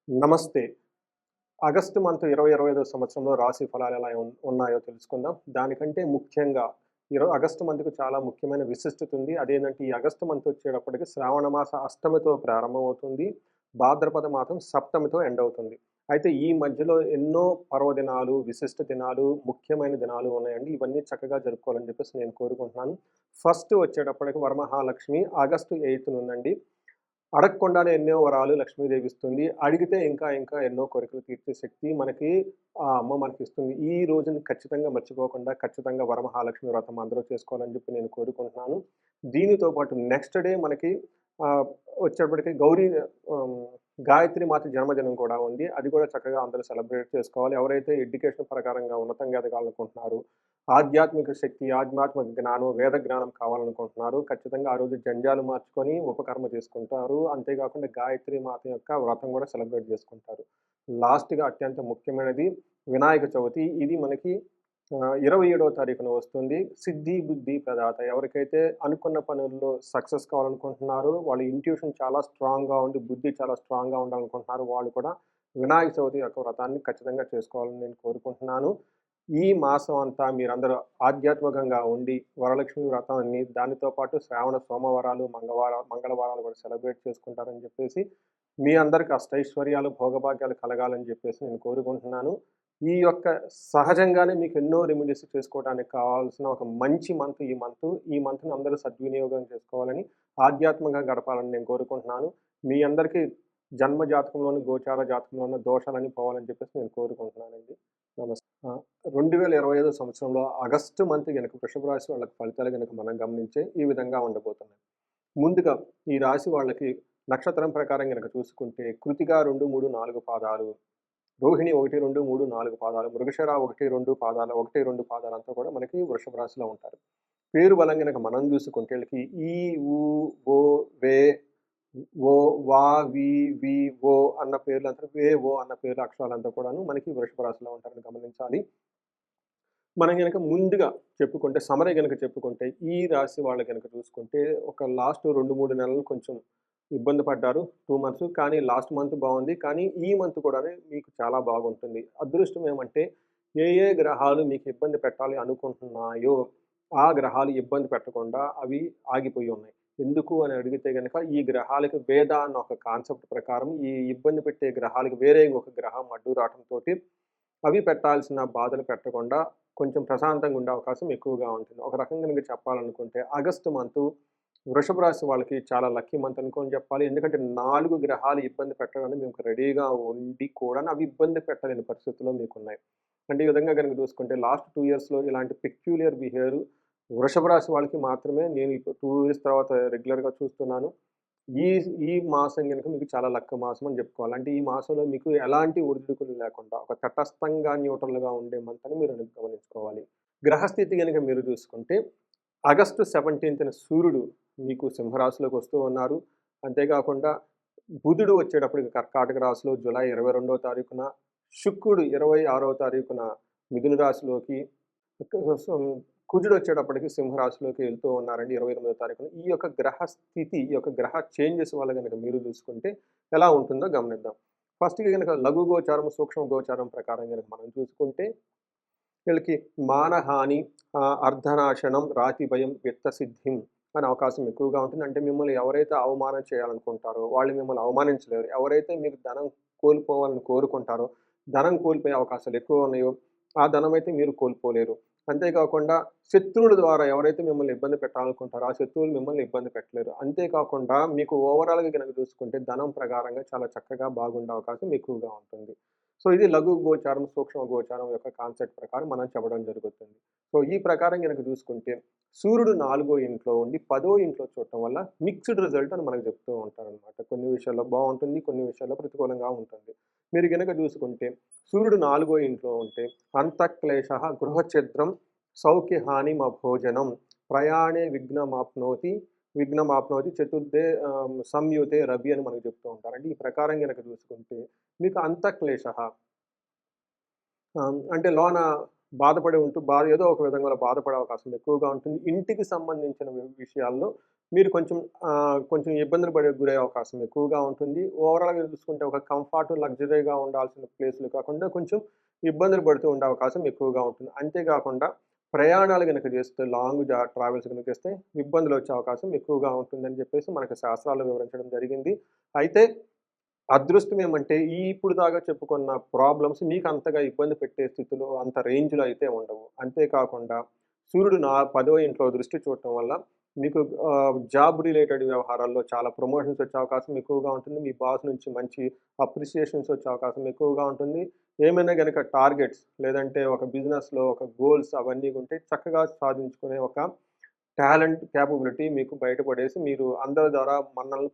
నమస్తే. August month 2025 సంవత్సరంలో రాశి ఫలాలు ఎలా ఉన్నాయో తెలుసుకుందాం. దానికంటే ముఖ్యంగా ఆగస్టు మంత్‌కు చాలా ముఖ్యమైన విశిష్టత ఉంది. అదేంటంటే ఈ ఆగస్టు మంత్ వచ్చేటప్పటికి శ్రావణ మాస అష్టమితో ప్రారంభమవుతుంది. భాద్రపద మాసం సప్తమితో ఎండ్ అవుతుంది. అయితే ఈ మధ్యలో ఎన్నో పర్వదినాలు, విశిష్ట దినాలు, ముఖ్యమైన దినాలు ఉన్నాయండి. ఇవన్నీ చక్కగా జరుపుకోవాలని చెప్పేసి నేను కోరుకుంటున్నాను. ఫస్ట్ వచ్చేటప్పటికి వరమహాలక్ష్మి ఆగస్టు 8 ఉందండి. అడగకుండానే ఎన్నో వరాలు లక్ష్మీదేవి ఇస్తుంది. అడిగితే ఇంకా ఇంకా ఎన్నో కోరికలు తీర్చే శక్తి మనకి ఆ అమ్మ మనకిస్తుంది. ఈ రోజుని ఖచ్చితంగా మర్చిపోకుండా ఖచ్చితంగా వరమహాలక్ష్మి వ్రతం అందరూ చేసుకోవాలని చెప్పి నేను కోరుకుంటున్నాను. దీనితో పాటు నెక్స్ట్ డే మనకి ఆహ్, వచ్చేప్పటికి ఆహ్, గాయత్రి మాత జన్మదినం కూడా ఉంది. అది కూడా చక్కగా అందరూ సెలబ్రేట్ చేసుకోవాలి. ఎవరైతే ఎడ్యుకేషన్ ప్రకారంగా ఉన్నతంగా ఎదగాలనుకుంటున్నారో, ఆధ్యాత్మిక శక్తి, ఆధ్యాత్మిక జ్ఞానం, వేద జ్ఞానం కావాలనుకుంటున్నారు. ఖచ్చితంగా ఆ రోజు జంధ్యాలు మార్చుకొని ఉపకర్మ చేసుకుంటారు. అంతేకాకుండా గాయత్రి మాత యొక్క వ్రతం కూడా సెలబ్రేట్ చేసుకుంటారు. లాస్ట్‌గా అత్యంత ముఖ్యమైనది వినాయక చవితి. ఇది మనకి 27వ తారీఖున వస్తుంది. సిద్ధి, బుద్ధి ప్రదాత. ఎవరికైతే అనుకున్న పనుల్లో సక్సెస్ కావాలనుకుంటున్నారో, వాళ్ళ ఇంట్యూషన్ చాలా స్ట్రాంగ్‌గా ఉండి, బుద్ధి చాలా స్ట్రాంగ్‌గా ఉండాలనుకుంటున్నారో, వాళ్ళు కూడా వినాయక చవితి యొక్క వ్రతాన్ని ఖచ్చితంగా చేసుకోవాలని నేను కోరుకుంటున్నాను. ఈ మాసం అంతా మీరందరూ ఆధ్యాత్మికంగా ఉండి, వరలక్ష్మి వ్రతాన్ని, దానితో పాటు శ్రావణ సోమవారాలు, మంగళవారాలు కూడా సెలబ్రేట్ చేసుకుంటారని చెప్పేసి, మీ అందరికి అష్టైశ్వర్యాలు, భోగభాగ్యాలు కలగాలని చెప్పేసి నేను కోరుకుంటున్నాను. ఈ యొక్క సహజంగానే మీకు ఎన్నో రెమెడీస్ చేసుకోవడానికి కావాల్సిన ఒక మంచి మంత్ ఈ మంత్. ఈ మంత్‌ని అందరూ సద్వినియోగం చేసుకోవాలని, ఆధ్యాత్మికంగా గడపాలని నేను కోరుకుంటున్నాను. మీ అందరికీ జన్మ జాతకంలోను, గోచార జాతకంలోను దోషాలన్నీ పోవాలని చెప్పేసి నేను కోరుకుంటున్నానండి. నమస్తే. 2025 సంవత్సరంలో ఆగస్టు మంత్ గనక వృషభ రాశి వాళ్ళకి ఫలితాలు గనక మనం గమనించే ఈ విధంగా ఉండబోతున్నాయి. ముందుగా ఈ రాశి వాళ్ళకి నక్షత్రం ప్రకారం గనక చూసుకుంటే కృతిక 2, 3, 4 పాదాలు, రోహిణి 1, 2, 3, 4 పాదాలు, మృగశిర 1, 2 పాదాలు, 1, 2 పాదాలంతా కూడా మనకి వృషభ రాశిలో ఉంటారు. పేరు బలం గనక మనం చూసుకుంటే ఈళ్ళకి ఈ, ఊ, ఓ, వే, ఓ, వా, వి, వి, ఓ అన్న పేర్లంతా వే, ఓ అన్న పేర్ల అక్షరాలంతా కూడాను మనకి వృషభ రాశిలో ఉంటారని గమనించాలి. మనం గనక ముందుగా చెప్పుకుంటే సమరీ గనక చెప్పుకుంటే, ఈ రాశి వాళ్ళు గనక చూసుకుంటే, ఒక లాస్ట్ 2, 3 నెలలు కొంచెం ఇబ్బంది పడ్డారు. 2 మంత్స్. కానీ లాస్ట్ మంత్ బావుంది. కానీ ఈ మంత్ కూడాను మీకు చాలా బాగుంటుంది. అదృష్టం ఏమంటే, ఏ ఏ గ్రహాలు మీకు ఇబ్బంది పెట్టాలి అనుకుంటున్నాయో, ఆ గ్రహాలు ఇబ్బంది పెట్టకుండా అవి ఆగిపోయి ఉన్నాయి. ఎందుకు అని అడిగితే గనక, ఈ గ్రహాలకి వేద అన్న ఒక కాన్సెప్ట్ ప్రకారం ఈ ఇబ్బంది పెట్టే గ్రహాలకి వేరే ఇంకొక గ్రహం అడ్డు రావటంతోటి అవి పెట్టాల్సిన బాధలు పెట్టకుండా కొంచెం ప్రశాంతంగా ఉండే అవకాశం ఎక్కువగా ఉంటుంది. ఒక రకంగా గనుక చెప్పాలనుకుంటే ఆగస్టు మంతు వృషభ రాశి వాళ్ళకి చాలా లక్కీ మంత్ అనుకోని చెప్పాలి. ఎందుకంటే 4 గ్రహాలు ఇబ్బంది పెట్టడానికి మీకు రెడీగా ఉండి కూడాను అవి ఇబ్బంది పెట్టలేని పరిస్థితుల్లో మీకున్నాయి. అంటే ఈ విధంగా గనుక చూసుకుంటే లాస్ట్ 2 ఇయర్స్‌లో ఇలాంటి పెక్యూలియర్ బిహేవియర్ వృషభ రాశి వాళ్ళకి మాత్రమే నేను ఇప్పుడు 2 ఇయర్స్ తర్వాత రెగ్యులర్‌గా చూస్తున్నాను. ఈ ఈ మాసం గనుక మీకు చాలా లక్క మాసం అని చెప్పుకోవాలి. అంటే ఈ మాసంలో మీకు ఎలాంటి ఒడిదుడుకులు లేకుండా ఒక తటస్థంగా, న్యూట్రల్‌గా ఉండే మంత్ అని మీరు గమనించుకోవాలి. గ్రహస్థితి గనుక మీరు చూసుకుంటే ఆగస్టు 17న సూర్యుడు మీకు సింహరాశిలోకి వస్తూ ఉన్నారు. అంతేకాకుండా బుధుడు వచ్చేటప్పటికి కర్కాటక రాశిలో జూలై 22వ తారీఖున, శుక్రుడు 26వ తారీఖున మిథున రాశిలోకి, కుజుడొచ్చేటప్పటికి సింహరాశిలోకి వెళ్తూ ఉన్నారండి 28వ తారీఖున. ఈ యొక్క గ్రహ స్థితి, ఈ యొక్క గ్రహ చేంజెస్ వల్ల గనక మీరు చూసుకుంటే ఎలా ఉంటుందో గమనిద్దాం. ఫస్ట్‌గా గనక లఘు గోచారం, సూక్ష్మ గోచారం ప్రకారం గనక మనం చూసుకుంటే వీళ్ళకి మానహాని, అర్ధనాశనం, రాతి భయం, విత్తసిద్ధిం అనే అవకాశం ఎక్కువగా ఉంటుంది. అంటే మిమ్మల్ని ఎవరైతే అవమానం చేయాలనుకుంటారో వాళ్ళు మిమ్మల్ని అవమానించలేరు. ఎవరైతే మీకు ధనం కోల్పోవాలని కోరుకుంటారో, ధనం కోల్పోయే అవకాశాలు ఎక్కువ ఉన్నాయో, ఆ ధనమైతే మీరు కోల్పోలేరు. అంతేకాకుండా శత్రువుల ద్వారా ఎవరైతే మిమ్మల్ని ఇబ్బంది పెట్టాలనుకుంటారో, ఆ శత్రువులు మిమ్మల్ని ఇబ్బంది పెట్టలేరు. అంతేకాకుండా మీకు ఓవరాల్‌గా గనక చూసుకుంటే ధనం ప్రకారంగా చాలా చక్కగా బాగుండే అవకాశం ఎక్కువగా ఉంటుంది. సో, ఇది లఘు గోచారం, సూక్ష్మ గోచారం యొక్క కాన్సెప్ట్ ప్రకారం మనం చెప్పడం జరుగుతుంది. సో, ఈ ప్రకారం గనక చూసుకుంటే సూర్యుడు 4 ఇంట్లో ఉండి 10 ఇంట్లో చూడటం వల్ల మిక్స్డ్ రిజల్ట్ అని మనకు చెప్తూ ఉంటారనమాట. కొన్ని విషయాల్లో బావుంటుంది. కొన్ని విషయాల్లో ప్రతికూలంగా ఉంటుంది. మీరు గనక చూసుకుంటే సూర్యుడు 4 ఇంట్లో ఉంటే అంతఃక్లేశః గృహఛిద్రం సౌఖ్యహానిమభోజనం ప్రయాణే విఘ్నమాప్నోతి చతుర్థే సంయుతే రవి అని మనకు చెప్తూ ఉంటారు. అంటే ఈ ప్రకారం గనక చూసుకుంటే మీకు అంతఃక్లేశః అంటే లోన బాధపడి ఉంటూ ఏదో ఒక విధంగా బాధపడే అవకాశం ఎక్కువగా ఉంటుంది. ఇంటికి సంబంధించిన విషయాల్లో మీరు కొంచెం ఇబ్బందులు పడే గురయ్యే అవకాశం ఎక్కువగా ఉంటుంది. ఓవరాల్‌గా చూసుకుంటే ఒక కంఫర్ట్, లగ్జరీగా ఉండాల్సిన ప్లేస్‌లు కాకుండా కొంచెం ఇబ్బందులు పడుతూ ఉండే అవకాశం ఎక్కువగా ఉంటుంది. అంతేకాకుండా ప్రయాణాలు గనుక చేస్తే ట్రావెల్స్ గనుక చేస్తే ఇబ్బందులొచ్చే అవకాశం ఎక్కువగా ఉంటుందని చెప్పేసి మనకు శాస్త్రాల్లో వివరించడం జరిగింది. అయితే అదృష్టం ఏమంటే ఇప్పుడు దాకా చెప్పుకున్న ప్రాబ్లమ్స్ మీకు అంతగా ఇబ్బంది పెట్టే స్థితిలో అంత రేంజ్‌లో అయితే ఉండవు. అంతేకాకుండా సూర్యుడు 10వ ఇంట్లో దృష్టి చూడటం వల్ల మీకు జాబ్ రిలేటెడ్ వ్యవహారాల్లో చాలా ప్రమోషన్స్ వచ్చే అవకాశం ఎక్కువగా ఉంటుంది. మీ బాస్ నుంచి మంచి అప్రిసియేషన్స్ వచ్చే అవకాశం ఎక్కువగా ఉంటుంది. ఏమైనా గనక టార్గెట్స్ లేదంటే ఒక బిజినెస్‌లో ఒక గోల్స్ అవన్నీ ఉంటే చక్కగా సాధించుకునే ఒక టాలెంట్, కేపబిలిటీ మీకు బయటపడేసి మీరు అందరి ద్వారా మన్ననలు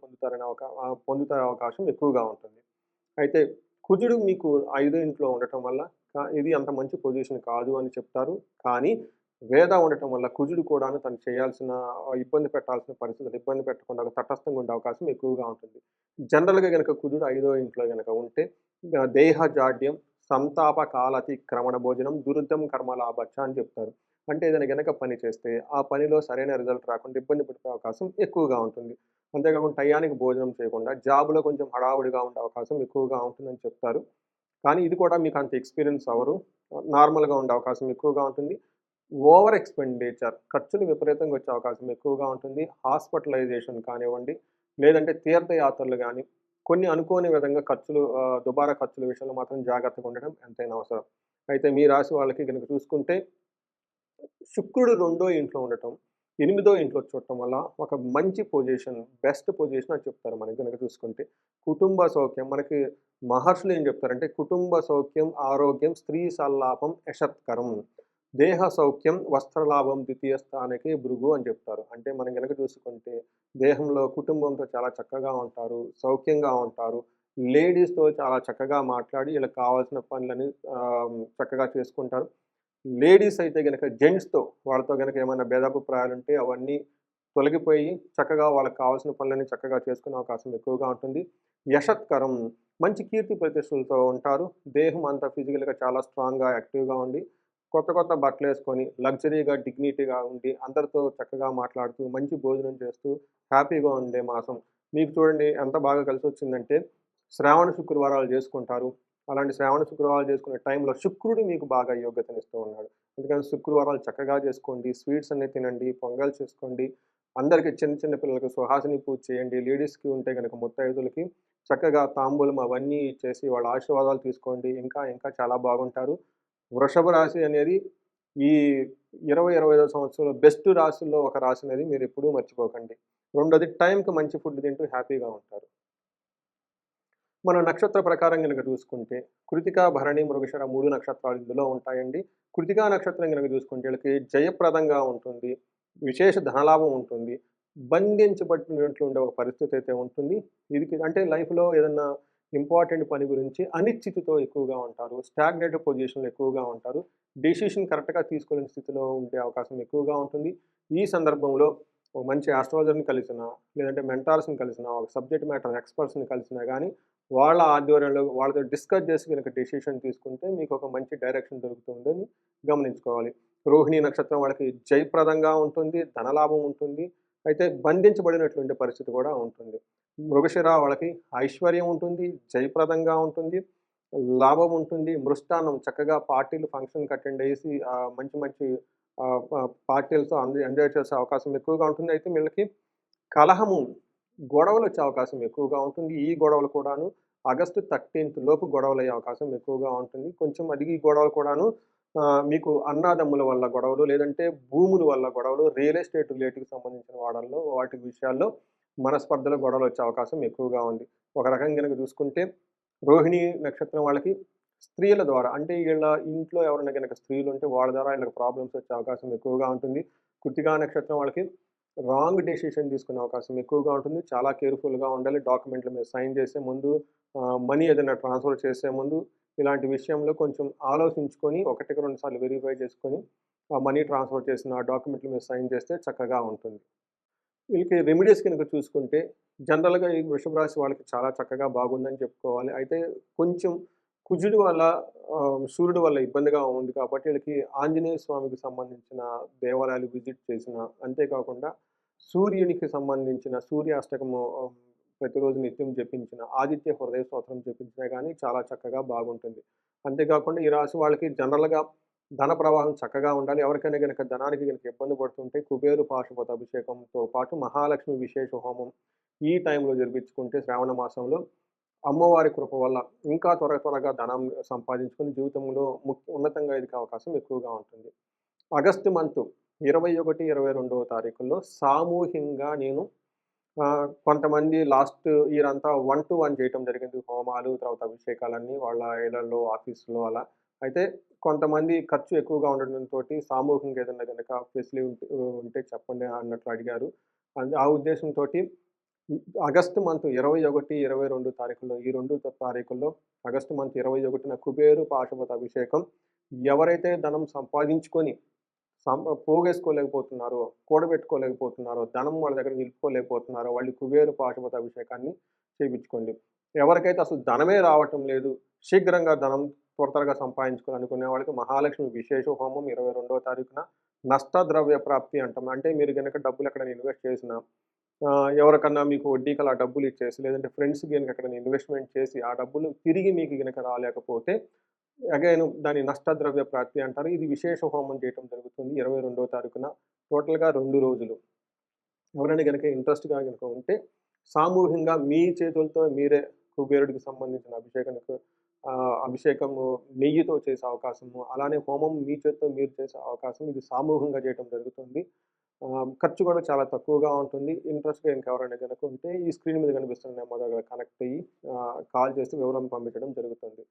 పొందుతారు అవకాశం ఎక్కువగా ఉంటుంది. అయితే కుజుడు మీకు 5 ఇంట్లో ఉండటం వల్ల ఇది అంత మంచి పొజిషన్ కాదు అని చెప్తారు. కానీ వేద ఉండటం వల్ల కుజుడు కూడాను తను చేయాల్సిన ఇబ్బంది పెట్టాల్సిన పరిస్థితులు ఇబ్బంది పెట్టకుండా ఒక తటస్థంగా ఉండే అవకాశం ఎక్కువగా ఉంటుంది. జనరల్‌గా గనక కుజుడు 5వ ఇంట్లో గనక ఉంటే దేహ జాడ్యం, సంతాప కాలాతిక్రమణ భోజనం, దుర్ధం కర్మ లాభచ్చ అని చెప్తారు. అంటే ఏదైనా గనక పని చేస్తే, ఆ పనిలో సరైన రిజల్ట్ రాకుండా ఇబ్బంది పడే అవకాశం ఎక్కువగా ఉంటుంది. అంతేకాకుండా టయానికి భోజనం చేయకుండా జాబ్‌లో కొంచెం హడావుడిగా ఉండే అవకాశం ఎక్కువగా ఉంటుందని చెప్తారు. కానీ ఇది కూడా మీకు అంత ఎక్స్‌పీరియన్స్ అవ్వరు. నార్మల్‌గా ఉండే అవకాశం ఎక్కువగా ఉంటుంది. ఓవర్ ఎక్స్‌పెండిచర్ ఖర్చులు విపరీతంగా వచ్చే అవకాశం ఎక్కువగా ఉంటుంది. హాస్పిటలైజేషన్ కానివ్వండి, లేదంటే తీర్థయాత్రలు గాని, కొన్ని అనుకోని విధంగా దుబారా ఖర్చుల విషయంలో మాత్రం జాగ్రత్తగా ఉండడం ఎంతైనా అవసరం. అయితే మీ రాశి వాళ్ళకి గనుక చూసుకుంటే శుక్రుడు రెండో ఇంట్లో ఉండటం, ఎనిమిదో ఇంట్లో చూడటం వల్ల ఒక మంచి పొజిషన్, బెస్ట్ పొజిషన్ అని చెప్తారు మనకి గనక చూసుకుంటే. కుటుంబ సౌఖ్యం మనకి మహర్షులు ఏం చెప్తారంటే, కుటుంబ సౌఖ్యం, ఆరోగ్యం, స్త్రీ సల్లాపం యశత్కరం. దేహ సౌఖ్యం, వస్త్రలాభం ద్వితీయ స్థానకే భృగు అని చెప్తారు. అంటే మనం గనక చూసుకుంటే దేహంలో కుటుంబంతో చాలా చక్కగా ఉంటారు, సౌఖ్యంగా ఉంటారు. లేడీస్‌తో చాలా చక్కగా మాట్లాడి ఈళ్ళకి కావాల్సిన పనులని చక్కగా చేసుకుంటారు. లేడీస్ అయితే గనక జెంట్స్‌తో వాళ్ళతో గనక ఏమైనా భేదాభిప్రాయాలుంటే అవన్నీ తొలగిపోయి చక్కగా వాళ్ళకి కావాల్సిన పనులన్నీ చక్కగా చేసుకునే అవకాశం ఎక్కువగా ఉంటుంది. యశత్కరం మంచి కీర్తి ప్రతిష్టలతో ఉంటారు. దేహం అంతా ఫిజికల్‌గా చాలా స్ట్రాంగ్‌గా, యాక్టివ్‌గా ఉండి కొత్త కొత్త బట్టలేసుకొని లగ్జరీగా, డిగ్నిటీగా ఉండి అందరితో చక్కగా మాట్లాడుతూ, మంచి భోజనం చేస్తూ హ్యాపీగా ఉండే మాసం. మీకు చూడండి ఎంత బాగా కలిసొచ్చిందంటే శ్రావణ శుక్రవారాలు చేసుకుంటారు. అలాంటి శ్రావణ శుక్రవారాలు చేసుకునే టైంలో శుక్రుడు మీకు బాగా యోగ్యతనిస్తూ ఉన్నాడు. అందుకని శుక్రవారాలు చక్కగా చేసుకోండి. స్వీట్స్ అన్నీ తినండి. పొంగల్ చేసుకోండి. అందరికి చిన్న చిన్న పిల్లలకి సుహాసిని పూజ చేయండి. లేడీస్‌కి ఉంటే గనక ముత్తైదులకి చక్కగా తాంబూలం అవన్నీ ఇచ్చేసి వాళ్ళ ఆశీర్వాదాలు తీసుకోండి. ఇంకా ఇంకా చాలా బాగుంటారు. వృషభ రాశి అనేది ఈ 25వ సంవత్సరంలో బెస్ట్ రాశుల్లో ఒక రాశి అనేది మీరెప్పుడూ మర్చిపోకండి. రెండోది టైంకి మంచి ఫుడ్ తింటూ హ్యాపీగా ఉంటారు. మనం నక్షత్ర ప్రకారం గనక చూసుకుంటే, కృతిక, భరణి, మృగశిర 3 నక్షత్రాలు ఇందులో ఉంటాయండి. కృతికా నక్షత్రం గనక చూసుకుంటే ఈళ్ళకి జయప్రదంగా ఉంటుంది. విశేష ధనలాభం ఉంటుంది. బంధించబడినట్లు ఉండే ఒక పరిస్థితి అయితే ఉంటుంది. అంటే లైఫ్‌లో ఏదన్నా ఇంపార్టెంట్ పని గురించి అనిశ్చితితో ఎక్కువగా ఉంటారు. స్టాగ్నేటివ్ పొజిషన్‌లో ఎక్కువగా ఉంటారు. డెసిషన్ కరెక్ట్‌గా తీసుకోలేని స్థితిలో ఉండే అవకాశం ఎక్కువగా ఉంటుంది. ఈ సందర్భంలో ఒక మంచి ఆస్ట్రాలజర్‌ని కలిసినా, లేదంటే మెంటార్స్‌ని కలిసినా, ఒక సబ్జెక్ట్ మ్యాటర్ ఎక్స్‌పర్ట్స్‌ని కలిసినా గాని వాళ్ళ ఆధ్వర్యంలో వాళ్ళతో డిస్కస్ చేసి గనక డెసిషన్ తీసుకుంటే మీకొక మంచి డైరెక్షన్ దొరుకుతుందని గమనించుకోవాలి. రోహిణి నక్షత్రం వాళ్ళకి జయప్రదంగా ఉంటుంది. ధనలాభం ఉంటుంది. అయితే బంధించబడినటువంటి పరిస్థితి కూడా ఉంటుంది. మృగశిర వాళ్ళకి ఐశ్వర్యం ఉంటుంది. జయప్రదంగా ఉంటుంది. లాభం ఉంటుంది. మృష్టాన్నం చక్కగా పార్టీలు ఫంక్షన్‌కి అటెండ్ అయ్యేసి మంచి మంచి ఆహ్, ప పార్టీలతో ఎంజాయ్ చేసే అవకాశం ఎక్కువగా ఉంటుంది. అయితే వీళ్ళకి కలహము, గొడవలొచ్చే అవకాశం ఎక్కువగా ఉంటుంది. ఈ గొడవలు కూడాను ఆగస్టు 13థ్ లోపు గొడవలయ్యే అవకాశం ఎక్కువగా ఉంటుంది. కొంచెం ఈ గొడవలు కూడాను మీకు అన్నాదమ్ముల వల్ల గొడవలు, లేదంటే భూముల వల్ల గొడవలు, రియల్ ఎస్టేట్ రిలేటివ్‌కి సంబంధించిన వాటి విషయాల్లో మనస్పర్ధలు, గొడవలొచ్చే అవకాశం ఎక్కువగా ఉంది. ఒక రకంగా గనక చూసుకుంటే రోహిణి నక్షత్రం వాళ్ళకి స్త్రీల ద్వారా అంటే ఈళ్ళ ఇంట్లో ఎవరైనా గనక స్త్రీలుంటే వాళ్ళ ద్వారా ఈళ్ళకి ప్రాబ్లమ్స్ వచ్చే అవకాశం ఎక్కువగా ఉంటుంది. కృత్తికా నక్షత్రం వాళ్ళకి రాంగ్ డెసిషన్ తీసుకునే అవకాశం ఎక్కువగా ఉంటుంది. చాలా కేర్‌ఫుల్‌గా ఉండాలి. డాక్యుమెంట్ల మీద సైన్ చేసే ముందు, మనీ ఏదైనా ట్రాన్స్‌ఫర్ చేసే ముందు, ఇలాంటి విషయంలో కొంచెం ఆలోచించుకొని ఒకటికి 2 సార్లు వెరిఫై చేసుకొని, ఆ మనీ ట్రాన్స్‌ఫర్ చేసిన ఆ డాక్యుమెంట్ల మీద సైన్ చేస్తే చక్కగా ఉంటుంది. వీళ్ళకి రెమెడీస్ గనుక చూసుకుంటే, జనరల్‌గా ఈ వృషభ రాశి వాళ్ళకి చాలా చక్కగా బాగుందని చెప్పుకోవాలి. అయితే కొంచెం కుజుడు వల్ల సూర్యుడు వల్ల ఇబ్బందిగా ఉంది కాబట్టి, ఈళ్ళకి ఆంజనేయ స్వామికి సంబంధించిన దేవాలయాలు విజిట్ చేసిన, అంతేకాకుండా సూర్యునికి సంబంధించిన సూర్యాష్టకము ప్రతిరోజు నిత్యం జపించిన, ఆదిత్య హృదయ స్తోత్రం జపించినా గానీ చాలా చక్కగా బాగుంటుంది. అంతేకాకుండా ఈ రాశి వాళ్ళకి జనరల్‌గా ధన ప్రవాహం చక్కగా ఉండాలి. ఎవరికైనా గనక ధనానికి గనక ఇబ్బంది పడుతుంటే కుబేరు పాశుపత అభిషేకంతో పాటు మహాలక్ష్మి విశేష హోమం ఈ టైంలో జరిపించుకుంటే శ్రావణ మాసంలో అమ్మవారి కృప వల్ల ఇంకా త్వరగా ధనం సంపాదించుకొని జీవితంలో ఉన్నతంగా ఎదిగే అవకాశం ఎక్కువగా ఉంటుంది. ఆగస్టు మంత్ 21, 22వ తారీఖుల్లో సామూహికంగా నేను కొంతమంది లాస్ట్ ఇయర్ అంతా 1-1 చేయటం జరిగింది. హోమాలు, తర్వాత అభిషేకాలన్నీ వాళ్ళ ఇళ్లల్లో, ఆఫీస్‌లో అలా. అయితే కొంతమంది ఖర్చు ఎక్కువగా ఉండడంతోటి సామూహికంగా ఏదన్నా గనక ఉంటే చెప్పండి అన్నట్లు అడిగారు. ఆ ఉద్దేశంతోటి ఈ ఆగస్టు మంత్ 21, 22 తారీఖుల్లో ఈ 2 తారీఖుల్లో ఆగస్టు మంత్ 21న కుబేరు పాశుపత అభిషేకం ఎవరైతే ధనం సంపాదించుకొని పోగేసుకోలేకపోతున్నారో, కూడబెట్టుకోలేకపోతున్నారో, ధనం వాళ్ళ దగ్గర నిలుపుకోలేకపోతున్నారో వాళ్ళు కుబేరు పాశుపత అభిషేకాన్ని చేపించుకోండి. ఎవరికైతే అసలు ధనమే రావటం లేదు, శీఘ్రంగా ధనం త్వరగా సంపాదించుకోవాలనుకునే వాళ్ళకి మహాలక్ష్మి విశేష హోమం 22వ తారీఖున నష్టద్రవ్య ప్రాప్తి అంటాం. అంటే మీరు గనక డబ్బులు ఎక్కడైనా ఇన్వెస్ట్ చేసినా ఎవరికన్నా మీకు వడ్డీకి అలా డబ్బులిచ్చేసి, లేదంటే ఫ్రెండ్స్‌కి గనక ఎక్కడైనా ఇన్వెస్ట్‌మెంట్ చేసి, ఆ డబ్బులు తిరిగి మీకు గనక రాలేకపోతే, అగైన్ దాన్ని నష్టద్రవ్య ప్రాప్తి అంటారు. ఇది విశేష హోమం చేయటం జరుగుతుంది 22వ తారీఖున. టోటల్‌గా 2 రోజులు. ఎవరైనా గనక ఇంట్రెస్ట్‌గా గనక ఉంటే, సామూహికంగా మీ చేతులతో మీరే కుబేరుడికి సంబంధించిన అభిషేకము నెయ్యితో చేసే అవకాశము, అలానే హోమం మీ చేత్తో మీరు చేసే అవకాశం ఇది సామూహికంగా చేయటం జరుగుతుంది. ఖర్చు కూడా చాలా తక్కువగా ఉంటుంది. ఇంట్రెస్ట్‌గా ఇంకెవరైనా గనక ఉంటే ఈ స్క్రీన్ మీద కనిపిస్తున్న నెంబర్ దగ్గర కనెక్ట్ అయ్యి కాల్ చేసి వివరం పంపించడం జరుగుతుంది.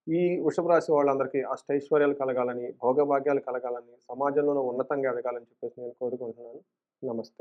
ఈ వృషభ రాశి వాళ్ళందరికీ అష్టైశ్వర్యాలు కలగాలని, భోగభాగ్యాలు కలగాలని, సమాజంలోనే ఉన్నతంగా ఎదగాలని చెప్పేసి నేను కోరుకుంటున్నాను. నమస్తే.